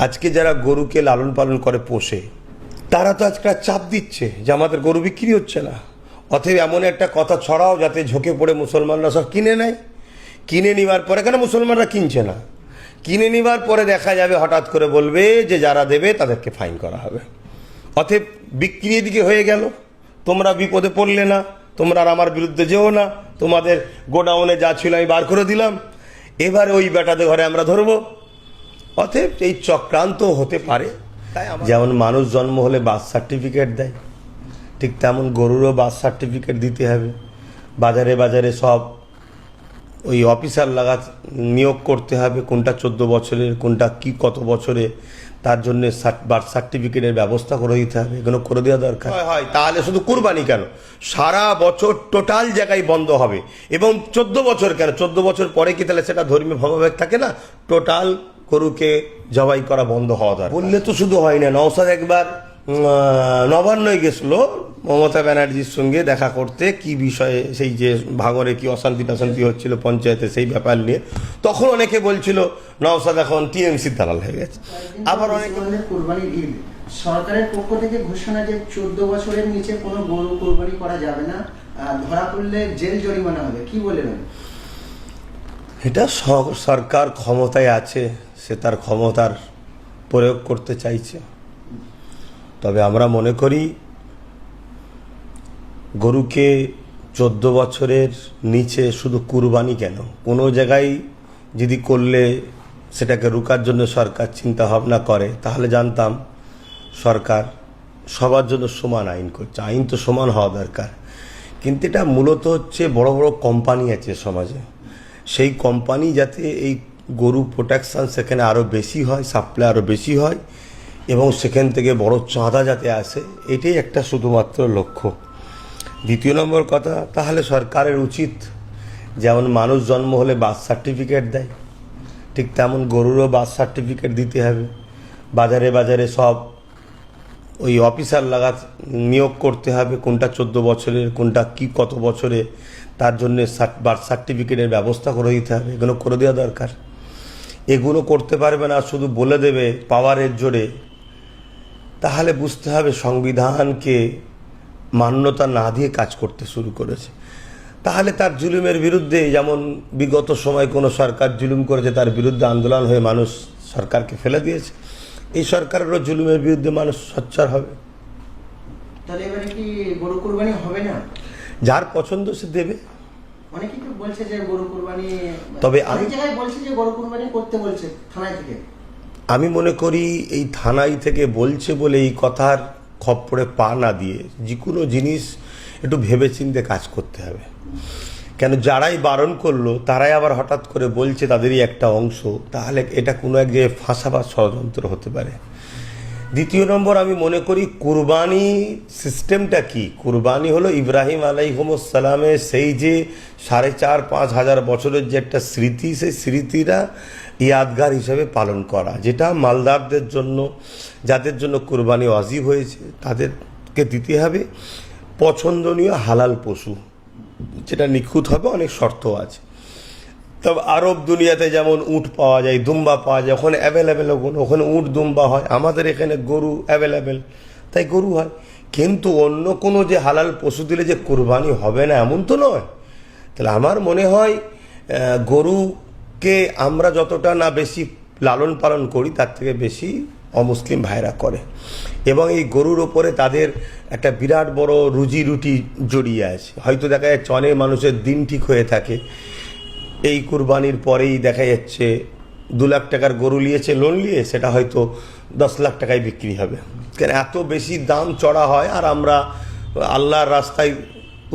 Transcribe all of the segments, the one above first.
আজকে যারা গরুকে লালন পালন করে পোষে তারা তো আজকে চাপ দিচ্ছে যে আমাদের গরু বিক্রি হচ্ছে না, অতএব এমন একটা কথা ছড়াও যাতে ঝোঁকে পড়ে মুসলমানরা সব কিনে নেয়। কিনে নেওয়ার পরে কেন মুসলমানরা কিনছে না, কিনে নেওয়ার পরে দেখা যাবে হঠাৎ করে বলবে যে যারা দেবে তাদেরকে ফাইন করা হবে। অতএব বিক্রি এদিকে হয়ে গেল, তোমরা বিপদে পড়লে না, তোমরা আর আমার বিরুদ্ধে যেও না, তোমাদের গোডাউনে যা ছিল আমি বার করে দিলাম, এবারে ওই বেটাদের ঘরে আমরা ধরবো। অতএব এই চক্রান্ত হতে পারে। যেমন মানুষ জন্ম হলে বার্থ সার্টিফিকেট দেয়, ঠিক তেমন গরুরও বার্থ সার্টিফিকেট দিতে হবে। বাজারে বাজারে সব ওই অফিসার নিয়োগ করতে হবে, কোনটা 14 বছরের, কোনটা কি কত বছরে, তার জন্য বার্থ সার্টিফিকেটের ব্যবস্থা করে দিতে হবে। এগুলো করে দেওয়া দরকার হয়। তাহলে শুধু কুরবানি কেন, সারা বছর টোটাল জায়গায় বন্ধ হবে। এবং 14 বছর কেন, 14 বছর পরে কি তাহলে সেটা ধর্মীয় ভাবাবেগ থাকে না? টোটাল গরুকে জবাই করা বন্ধ হওয়া দরকার। বললে তো শুধু হয় না। নওশাদ একবার নবান্নয় গেছিল মমতা ব্যানার্জির সঙ্গে দেখা করতে, কি বিষয়ে, সেই যে ভাঙরে কি অশান্তি টাশান্তি হচ্ছিল পঞ্চায়েতে, সেই ব্যাপার নিয়ে। তখন অনেকে বলছিল নওশাদ এখন টিএমসির দালাল হয়ে গেছে। আবার অনেকে কুরবানির ঈদ সরকারের পক্ষ থেকে ঘোষণা যে 14 বছরের নিচে কোনো গরু কুরবানি করা যাবে না, ধরা পড়লে জেল জরিমানা হবে, কি বলেন? এটা সরকার ক্ষমতায় আছে, সে তার ক্ষমতার প্রয়োগ করতে চাইছে। তবে আমরা মনে করি গরুকে 14 বছরের নিচে শুধু কুরবানি কেন, কোনো জায়গায় যদি করলে সেটাকে রুকার জন্য সরকার চিন্তা ভাবনা করে, তাহলে জানতাম সরকার সবার জন্য সমান আইন করছে। আইন তো সমান হওয়া দরকার, কিন্তু এটা মূলত হচ্ছে বড় বড় কোম্পানি আছে সমাজে, সেই কোম্পানি যাতে এই গরু প্রোটেকশন সেখানে আরও বেশি হয়, সাপ্লাই আরও বেশি হয়, এবং সেখান থেকে বড় চাঁদা যাতে আসে, এটাই একটা শুধুমাত্র লক্ষ্য। দ্বিতীয় নম্বর কথা, তাহলে সরকারের উচিত যেমন মানুষ জন্ম হলে বার্থ সার্টিফিকেট দেয়, ঠিক তেমন গরুরও বার্থ সার্টিফিকেট দিতে হবে। বাজারে বাজারে সব ওই অফিসার নিয়োগ করতে হবে, কোনটা 14 বছরের, কোনটা কি কত বছরে, তার জন্য বার্থ সার্টিফিকেটের ব্যবস্থা করে দিতে হবে। এগুলো করে দেওয়া দরকার। এগুলো করতে পারবে না, শুধু বলে দেবে পাওয়ারের জোরে, তাহলে বুঝতে হবে সংবিধানকে মান্যতা না দিয়ে কাজ করতে শুরু করেছে। তাহলে তার জুলুমের বিরুদ্ধে, যেমন বিগত সময় কোনো সরকার জুলুম করেছে তার বিরুদ্ধে আন্দোলন হয়ে মানুষ সরকারকে ফেলে দিয়েছে, এই সরকারেরও জুলুমের বিরুদ্ধে মানুষ সোচ্চার হবে। তাহলে এবারে কি গরু কুরবানি হবে না? যার পছন্দ সে দেবে। অনেকেই তো বলছে যে গরু কুরবানি, তবে অনেক জায়গায় বলছে যে গরু কুরবানি করতে বলছে থানায় থেকে। আমি মনে করি এই থানায় থেকে বলছে বলে এই কথার খপ্পরে পা না দিয়ে যে কোনো জিনিস একটু ভেবেচিন্তে কাজ করতে হবে। কেন যারাই বারণ করলো তারাই আবার হঠাৎ করে বলছে তাদেরই একটা অংশ, তাহলে এটা কোনো এক জায়গায় ফাঁসা বা ষড়যন্ত্র হতে পারে। দ্বিতীয় নম্বর, আমি মনে করি কুরবানি সিস্টেমটা কি, কুরবানি হলো ইব্রাহিম আলাইহিসসালামের সেই যে 4,500-5 হাজার বছরের যে একটা স্মৃতি, সেই স্মৃতিটা ইয়াদগার হিসেবে পালন করা, যেটা মালদারদের জন্য, যাদের জন্য কুরবানি ওয়াজিব হয়েছে তাদেরকে দিতে হবে পছন্দনীয় হালাল পশু, যেটা নিখুঁত হবে, অনেক শর্ত আছে। তবে আরব দুনিয়াতে যেমন উট পাওয়া যায়, দুম্বা পাওয়া যায়, ওখানে অ্যাভেলেবেল, ওখানে উট দুম্বা হয়, আমাদের এখানে গরু অ্যাভেলেবেল, তাই গরু হয়। কিন্তু অন্য কোনো যে হালাল পশু দিলে যে কুরবানি হবে না এমন তো নয়। তাহলে আমার মনে হয় গরুকে আমরা যতটা না বেশি লালন পালন করি তার থেকে বেশি অমুসলিম ভাইরা করে, এবং এই গরুর ওপরে তাদের একটা বিরাট বড় রুজি রুটি জড়িয়ে আছে। হয়তো দেখা যাচ্ছে অনেক মানুষের দিন ঠিক হয়ে থাকে, এই কুরবানির পরেই দেখা যাচ্ছে 2 লাখ টাকার গরু নিয়েছে লোন নিয়ে, সেটা হয়তো 10 লাখ টাকায় বিক্রি হবে। কেন এত বেশি দাম চড়া হয়, আর আমরা আল্লাহর রাস্তায়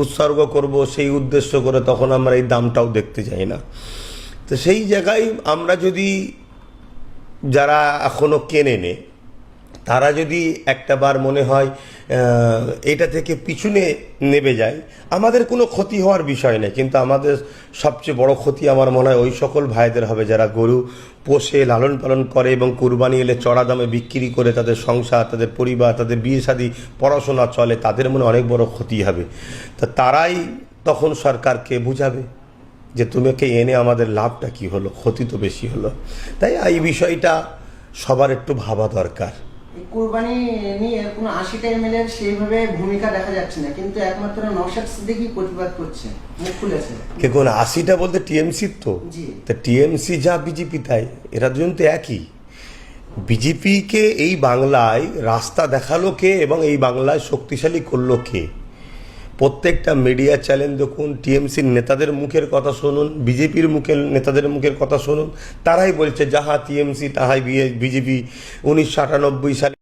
উৎসর্গ করব সেই উদ্দেশ্য করে তখন আমরা এই দামটাও দেখতে যাই না। তো সেই জায়গায় আমরা যদি, যারা এখনো কেনে নে, তারা যদি একটাবার মনে হয় এটা থেকে পিছনে নেমে যায়, আমাদের কোনো ক্ষতি হওয়ার বিষয় নেই। কিন্তু আমাদের সবচেয়ে বড় ক্ষতি আমার মনে হয় ওই সকল ভাইদের হবে যারা গরু পোষে, লালন পালন করে এবং কুরবানি এলে চড়া দামে বিক্রি করে তাদের সংসার, তাদের পরিবার, তাদের বিয়ে শাদী, পড়াশোনা চলে, তাদের মনে অনেক বড় ক্ষতি হবে। তা তারাই তখন সরকারকে বুঝাবে যে তোমাকে এনে আমাদের লাভটা কি হলো, ক্ষতি তো বেশি হলো। তাই এই বিষয়টা সবার একটু ভাবা দরকার। এই কোরবানি নিয়ে কোনো 80টা এমএলএর সেইভাবে ভূমিকা দেখা যাচ্ছে না, কিন্তু একমাত্র নওশাদ সিদ্দিকী প্রতিবাদ করছে, মুখ খুলেছে। কে কোন 80টা বলতে টিএমসির তো, জি। তা টিএমসি যা বিজেপি তাই, এরা দুজন তো একই। বিজেপিকে এই বাংলায় রাস্তা দেখালো কে এবং এই বাংলায় শক্তিশালী করলো কে? প্রত্যেকটা মিডিয়া চ্যানেল দেখুন, টিএমসির নেতাদের মুখের কথা শুনুন, বিজেপির মুখের নেতাদের মুখের কথা শুনুন, তারাই বলছে যাহা টিএমসি তাহাই বিজেপি। 1998 সালে